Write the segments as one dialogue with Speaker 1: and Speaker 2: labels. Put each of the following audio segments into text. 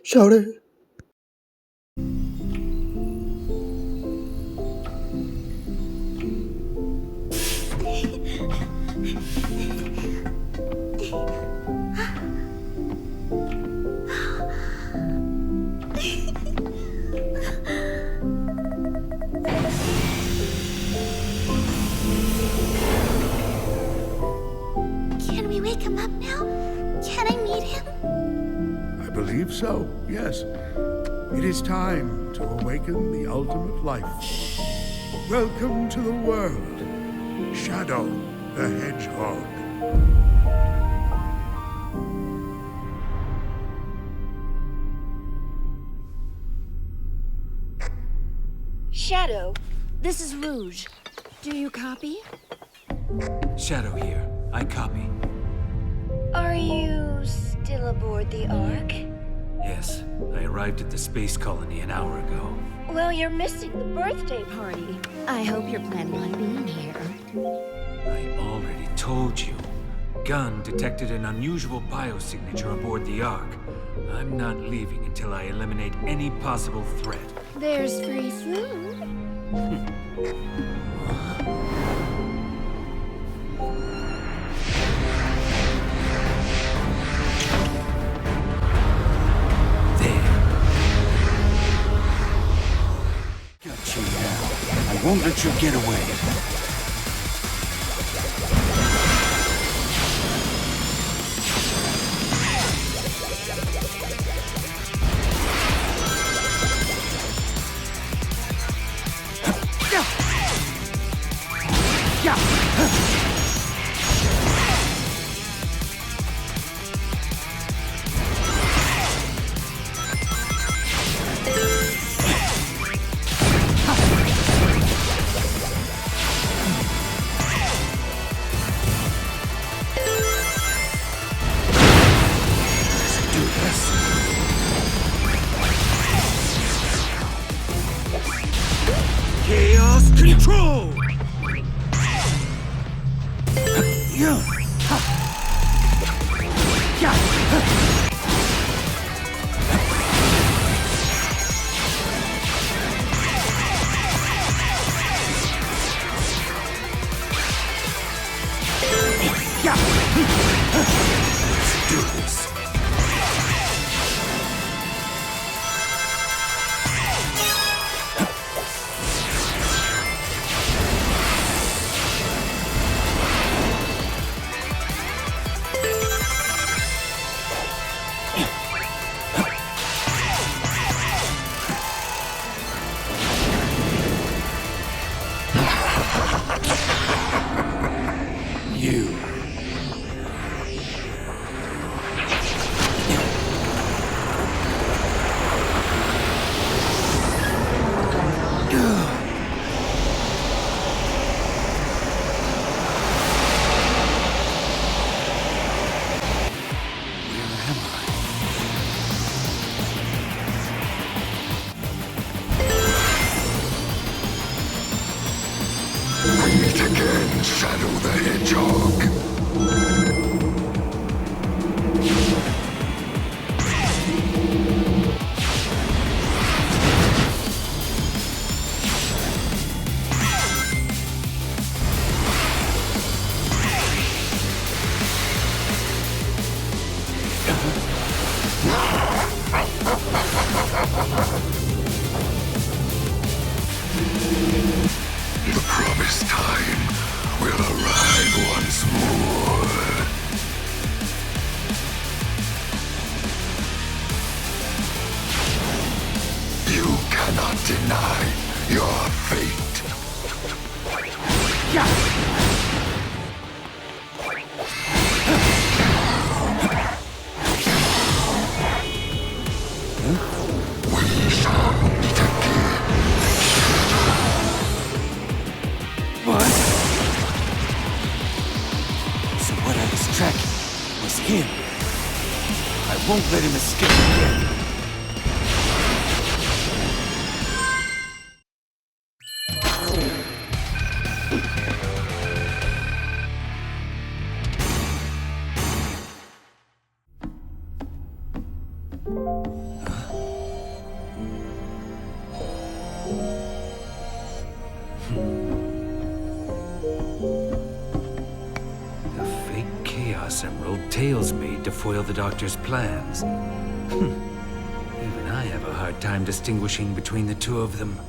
Speaker 1: Shouty.
Speaker 2: Can we wake him up now? Can I meet him?
Speaker 3: I believe so, yes. It is time to awaken the ultimate life form. Welcome to the world, Shadow the Hedgehog.
Speaker 4: Shadow, this is Rouge. Do you copy?
Speaker 5: Shadow here. I copy.
Speaker 4: Are you still aboard the Ark?
Speaker 5: Yes, I arrived at the space colony an hour ago.
Speaker 4: Well, you're missing the birthday party. I hope you're planning on being here.
Speaker 5: I already told you. Gunn detected an unusual biosignature aboard the Ark. I'm not leaving until I eliminate any possible threat.
Speaker 4: There's free food.
Speaker 5: Got you now. I won't let you get away. Chaos control! Let's do this. You.
Speaker 6: We meet again, Shadow the Hedgehog. The promised time will arrive once more. You cannot deny your fate. We shall meet again.
Speaker 5: What? So what I was tracking was him. I won't let him escape again. Chaos Emerald, Tails made to foil the Doctor's plans. Even I have a hard time distinguishing between the two of them.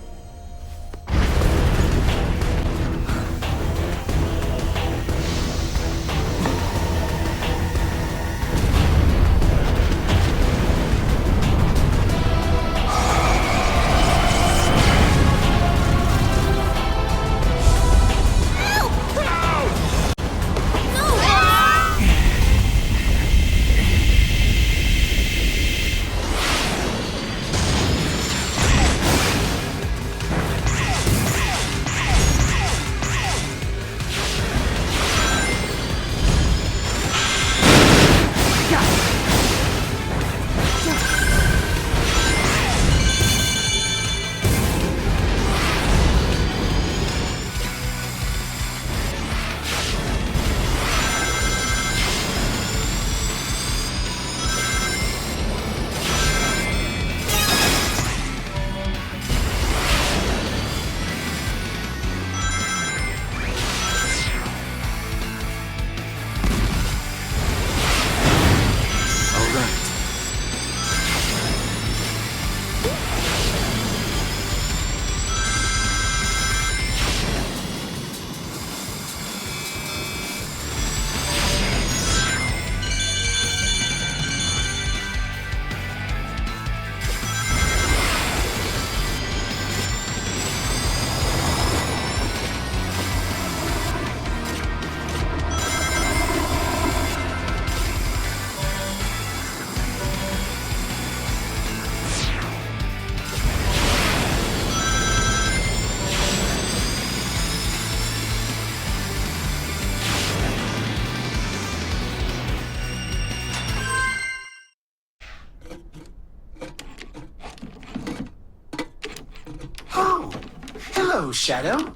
Speaker 1: Hello, Shadow.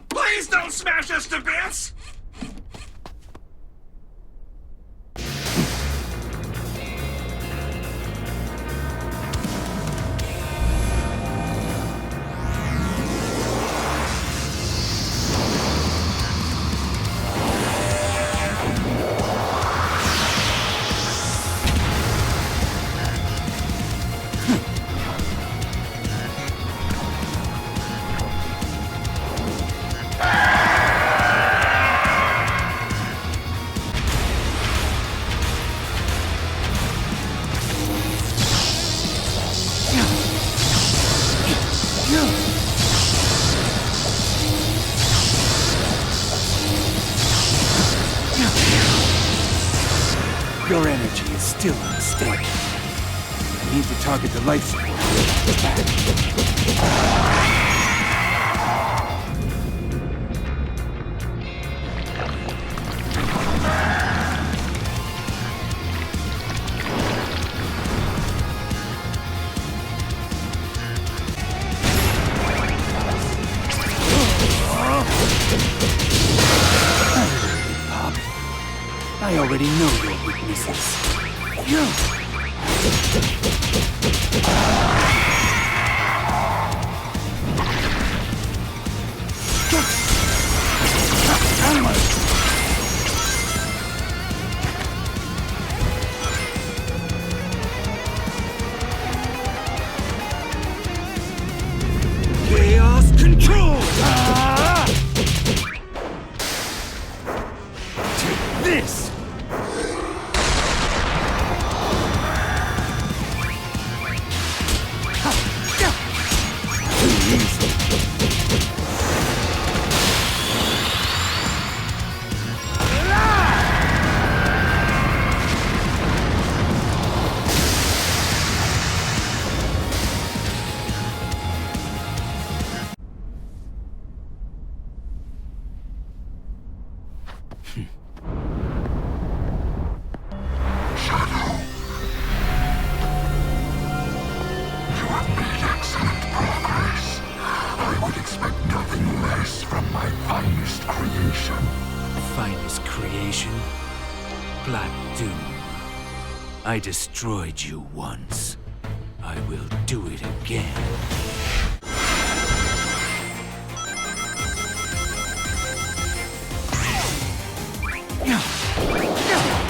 Speaker 7: Please don't smash us to bits!
Speaker 8: Your energy is still unstable. I need to target the life support. I already know your weaknesses.
Speaker 5: Chaos Control!
Speaker 8: Take this!
Speaker 5: Finest creation? Black Doom. I destroyed you once. I will do it again.
Speaker 8: Yeah.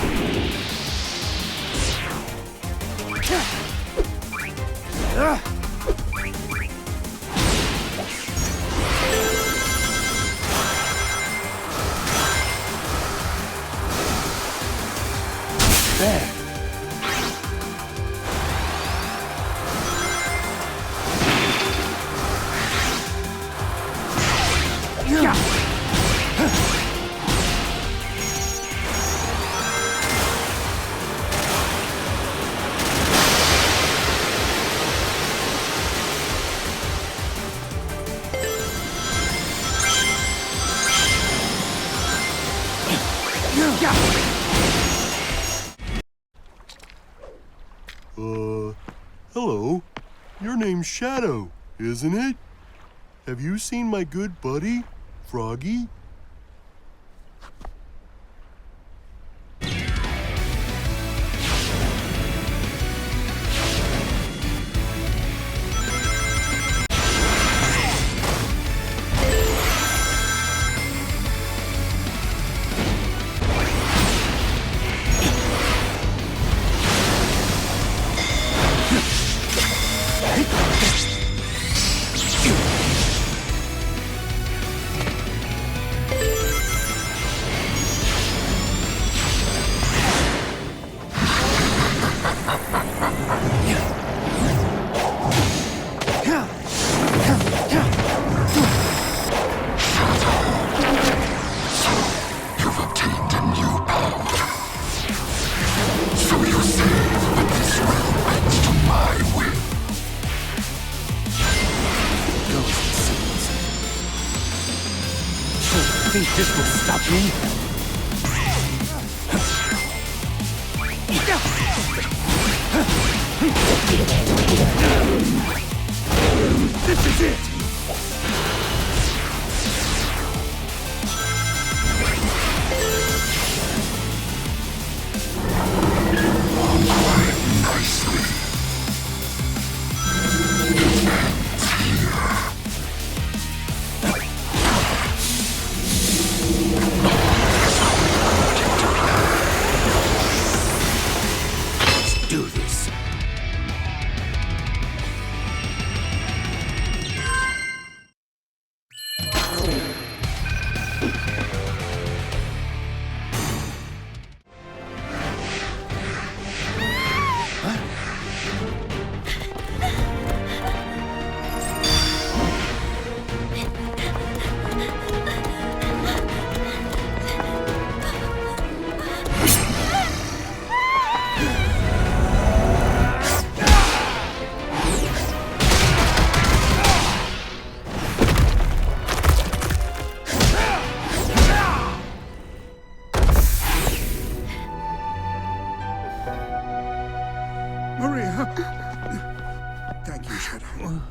Speaker 9: Hello. Your name's Shadow, isn't it? Have you seen my good buddy, Froggy?
Speaker 6: You've obtained a new power. So you say that this realm bends to my will.
Speaker 8: Goes it seems. So you think this will stop me? This is it!
Speaker 6: Nicely.
Speaker 5: Let's do this.
Speaker 3: Maria! Thank you, Shadow.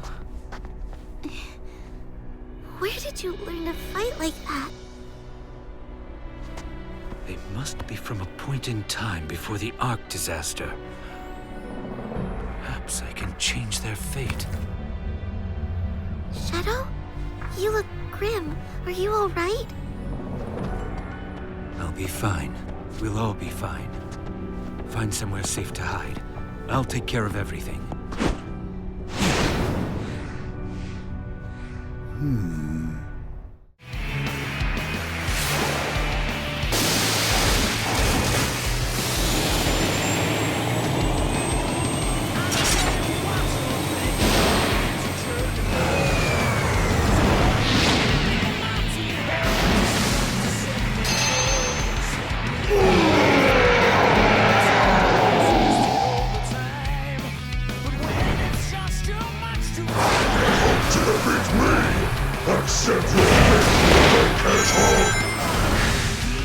Speaker 2: Where did you learn to fight like that?
Speaker 5: They must be from a point in time before the Ark disaster. Perhaps I can change their fate.
Speaker 2: Shadow? You look grim. Are you alright?
Speaker 5: I'll be fine. We'll all be fine. Find somewhere safe to hide. I'll take care of everything.
Speaker 6: Accept your fate, asshole!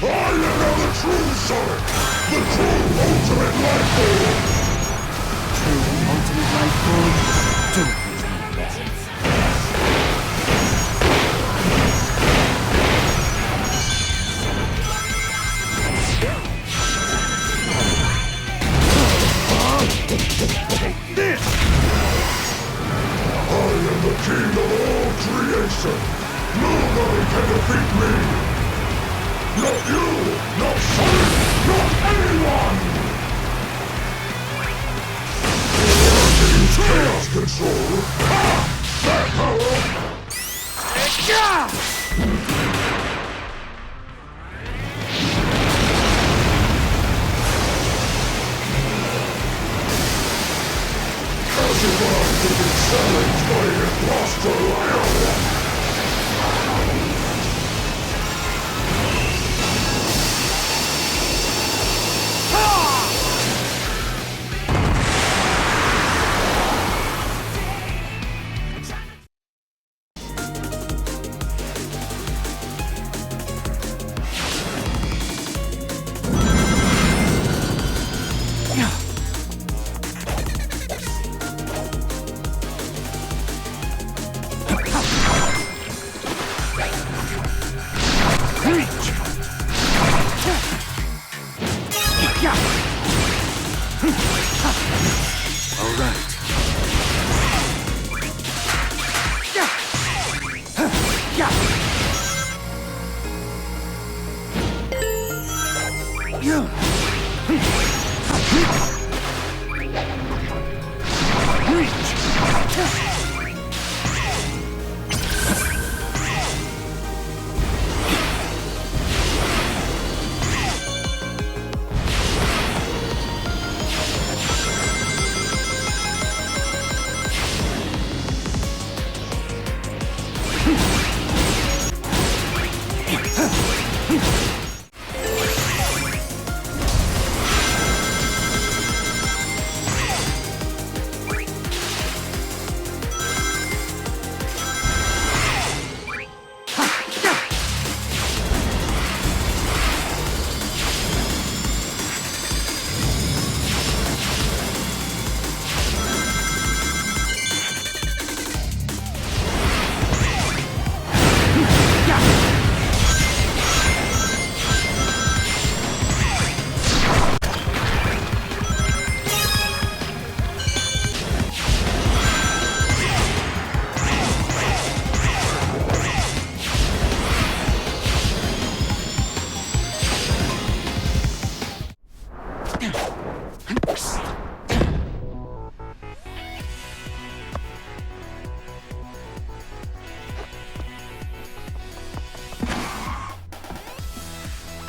Speaker 6: I am now the true Sonic! The true ultimate life form!
Speaker 8: True ultimate life form? Don't mean that.
Speaker 3: This!
Speaker 6: I am the king of all creation! Nobody can defeat me! Not you! Not Sonic! Not anyone! Use Chaos Control! Ha! That power! As if I'm to be challenged by an imposter Lionel!
Speaker 5: right.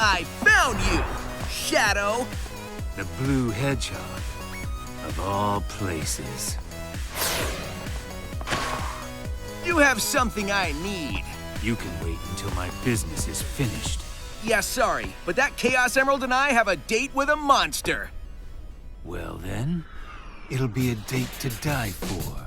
Speaker 10: I found you, Shadow!
Speaker 5: The blue hedgehog, of all places.
Speaker 10: You have something I need.
Speaker 5: You can wait until my business is finished.
Speaker 10: Yeah, sorry, but that Chaos Emerald and I have a date with a monster.
Speaker 5: Well then, it'll be a date to die for.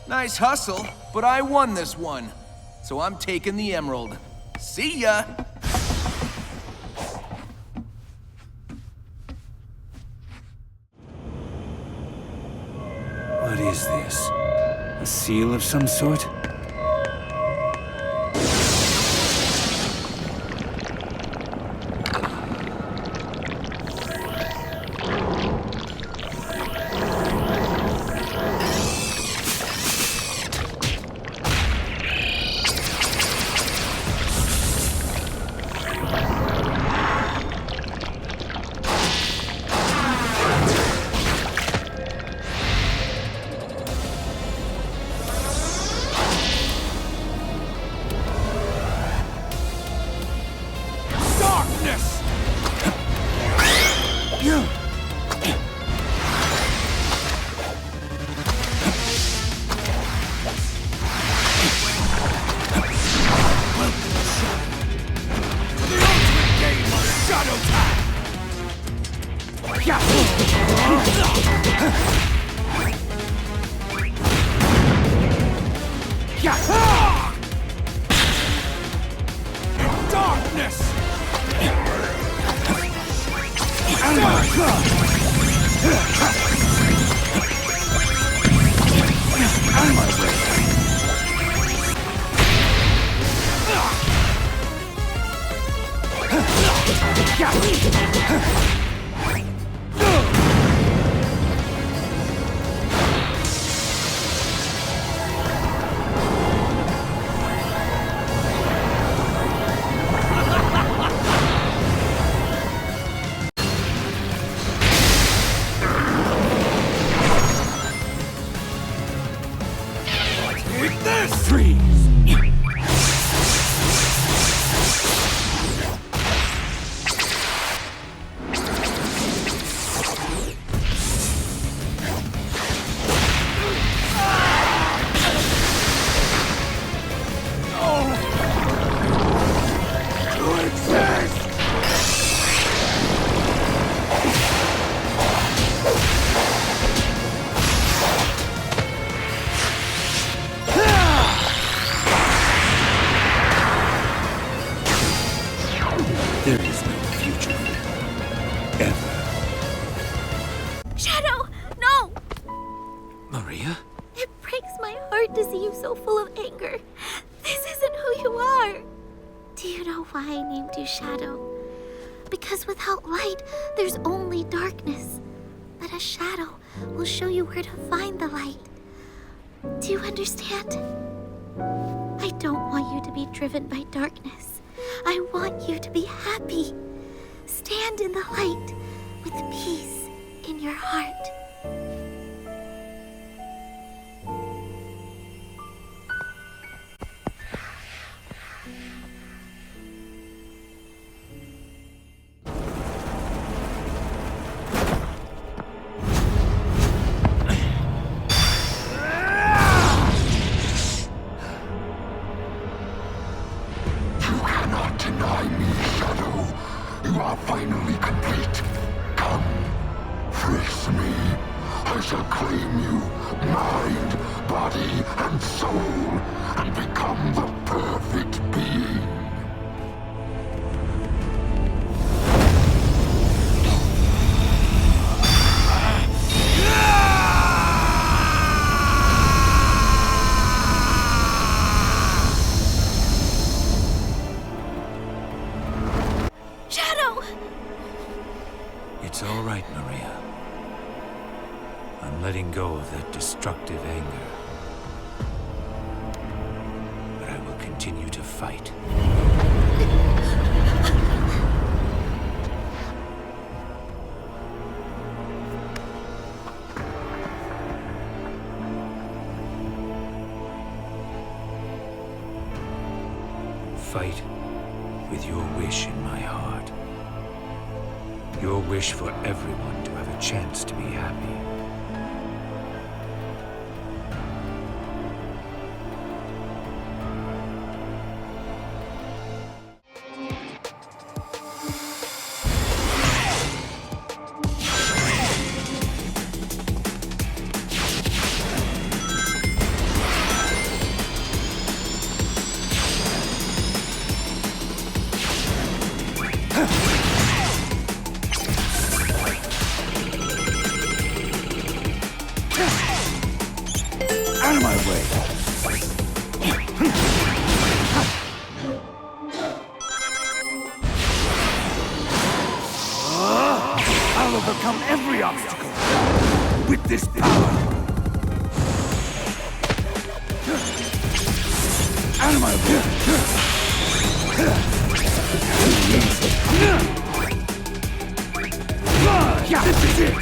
Speaker 10: Nice hustle, but I won this one. So I'm taking the emerald. See ya!
Speaker 5: What is this? A seal of some sort?
Speaker 8: future with it. Ever.
Speaker 2: Shadow, no!
Speaker 5: Maria?
Speaker 2: It breaks my heart to see you so full of anger. This isn't who you are. Do you know why I named you Shadow? Because without light, there's only darkness. But a shadow will show you where to find the light. Do you understand? I don't want you to be driven by darkness. I want you to be happy. Stand in the light with peace in your heart.
Speaker 6: You are finally complete. Come, face me. I shall claim you, mind, body, and soul, and become the perfect being.
Speaker 5: It's all right, Maria. I'm letting go of that destructive anger. But I will continue to fight. Fight with your wish in my heart. Your wish for everyone to have a chance to be happy.
Speaker 8: Out of my way! I'll overcome every obstacle with this power! Out of my way! This is it!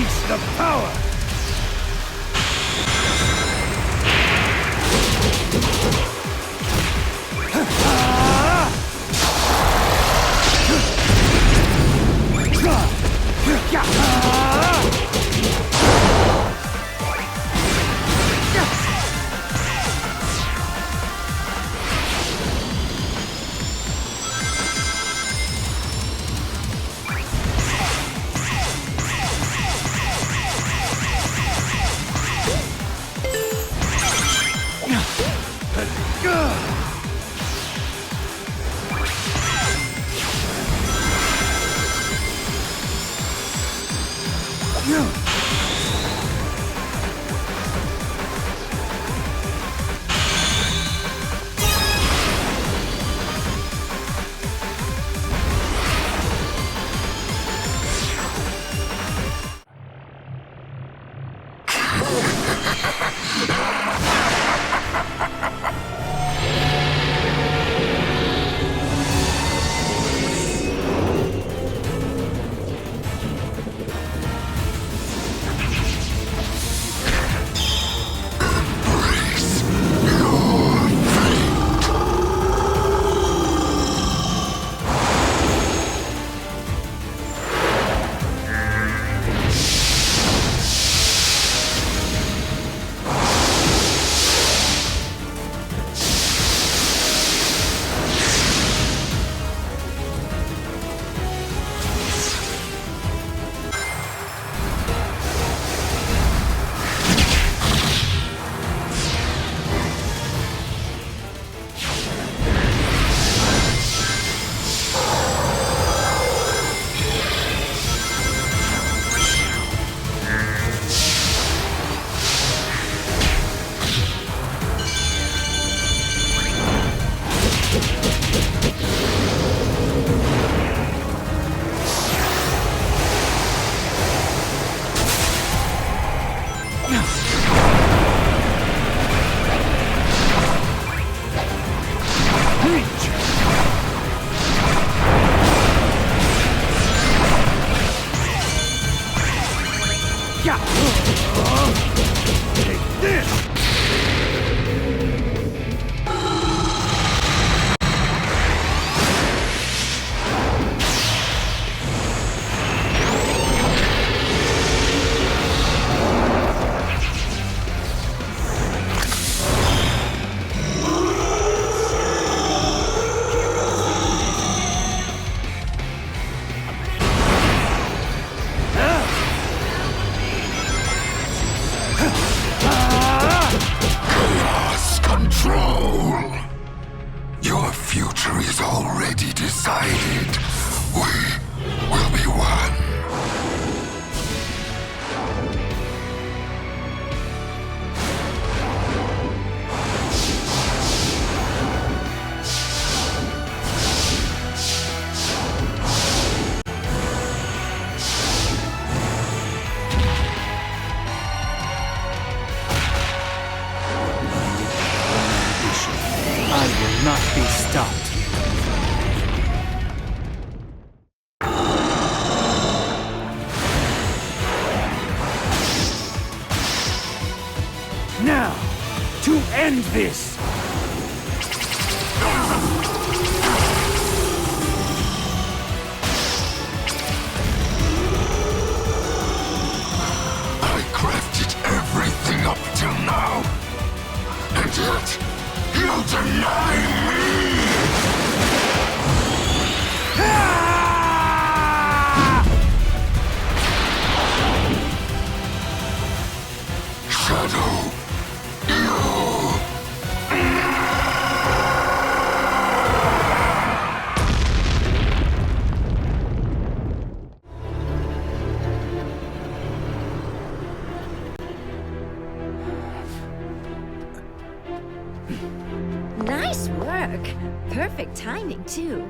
Speaker 8: Unleash the power! Not be stopped. Now, to end this!
Speaker 6: I crafted everything up till now, and yet you deny me! Shadow,
Speaker 4: Nice work. Perfect timing, too.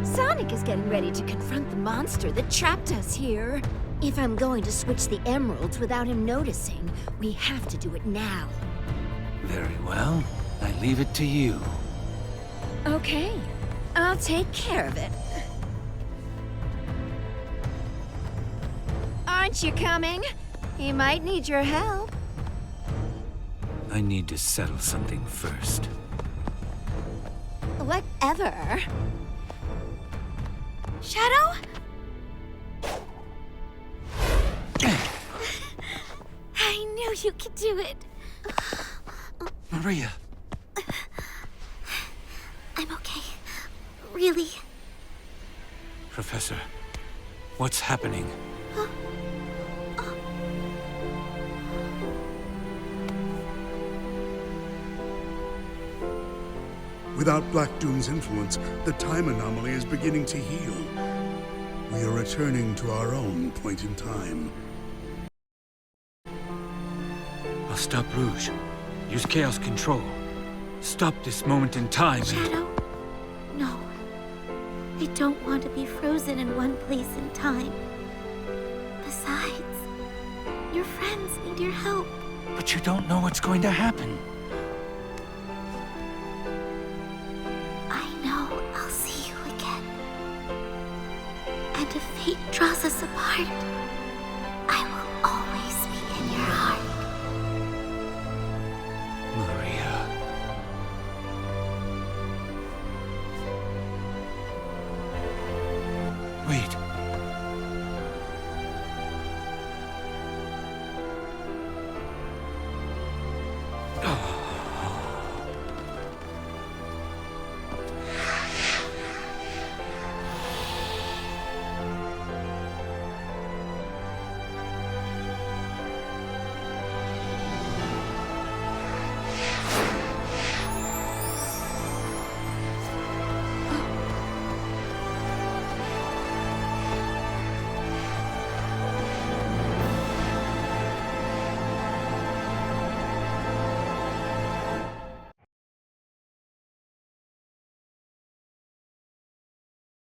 Speaker 4: Sonic is getting ready to confront the monster that trapped us here. If I'm going to switch the emeralds without him noticing, we have to do it now.
Speaker 5: Very well. I leave it to you.
Speaker 4: Okay. I'll take care of it. aren't you coming? He might need your help.
Speaker 5: I need to settle something first.
Speaker 4: Whatever.
Speaker 2: Shadow? I knew you could do it.
Speaker 5: Maria!
Speaker 2: I'm okay. Really.
Speaker 5: Professor, what's happening?
Speaker 3: Without Black Doom's influence, the time anomaly is beginning to heal. We are returning to our own point in time.
Speaker 5: I'll stop Rouge. Use Chaos Control. Stop this moment in time.
Speaker 2: Shadow? No. I don't want to be frozen in one place in time. Besides, your friends need your help.
Speaker 5: But you don't know what's going to happen.
Speaker 2: I know I'll see you again. And if fate draws us apart, I will always be in your heart.
Speaker 5: Maria. Wait.